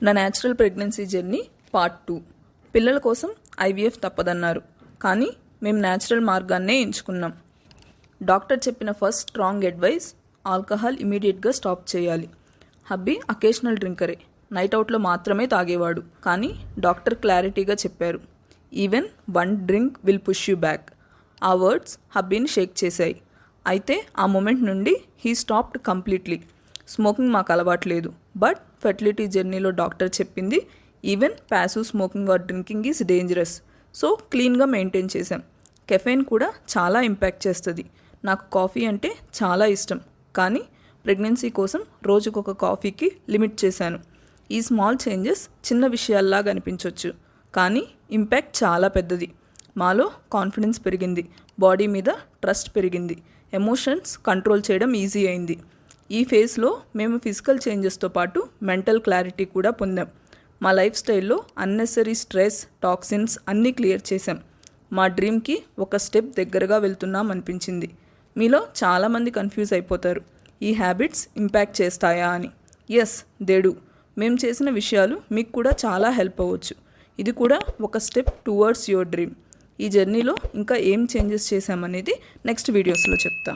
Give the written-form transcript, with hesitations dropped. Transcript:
నా natural pregnancy journey part 2. పిల్లల కోసం ఐవీఎఫ్ తప్పదన్నారు, కానీ మేము న్యాచురల్ మార్గాన్నే ఎంచుకున్నాం. డాక్టర్ చెప్పిన ఫస్ట్ స్ట్రాంగ్ అడ్వైస్, ఆల్కహాల్ ఇమీడియట్గా స్టాప్ చేయాలి. హబ్బీ అకేషనల్ డ్రింకరే, నైట్ అవుట్లో మాత్రమే తాగేవాడు. కానీ డాక్టర్ క్లారిటీగా చెప్పారు, even 1 drink will push you back. ఆ వర్డ్స్ హబ్బీని షేక్ చేశాయి. అయితే ఆ మూమెంట్ నుండి హీ స్టాప్డ్ కంప్లీట్లీ. స్మోకింగ్ మాకు అలవాట్లేదు, బట్ ఫెర్టిలిటీ జర్నీలో డాక్టర్ చెప్పింది even passive smoking are drinking is dangerous. So క్లీన్గా మెయింటైన్ చేశాం. కెఫెన్ కూడా చాలా ఇంపాక్ట్ చేస్తుంది. నాకు కాఫీ అంటే చాలా ఇష్టం, కానీ ప్రెగ్నెన్సీ కోసం రోజుకొక కాఫీకి లిమిట్ చేశాను. ఈ స్మాల్ చేంజెస్ చిన్న విషయాల్లాగా అనిపించవచ్చు, కానీ ఇంపాక్ట్ చాలా పెద్దది. మాలో కాన్ఫిడెన్స్ పెరిగింది, బాడీ మీద ట్రస్ట్ పెరిగింది, ఎమోషన్స్ కంట్రోల్ చేయడం ఈజీ అయింది. ఈ ఫేజ్లో మేము ఫిజికల్ చేంజెస్తో పాటు మెంటల్ క్లారిటీ కూడా పొందాం. మా లైఫ్ స్టైల్లో అన్నెసరీ స్ట్రెస్, టాక్సిన్స్ అన్నీ క్లియర్ చేశాం. మా డ్రీమ్కి ఒక స్టెప్ దగ్గరగా వెళ్తున్నాం అనిపించింది. మీలో చాలామంది కన్ఫ్యూజ్ అయిపోతారు, ఈ హ్యాబిట్స్ ఇంపాక్ట్ చేస్తాయా అని. Yes, they do. మేము చేసిన విషయాలు మీకు కూడా చాలా హెల్ప్ అవ్వచ్చు. ఇది కూడా ఒక స్టెప్ టువర్డ్స్ యువర్ డ్రీమ్. ఈ జర్నీలో ఇంకా ఏం చేంజెస్ చేశామనేది నెక్స్ట్ వీడియోస్లో చెప్తా.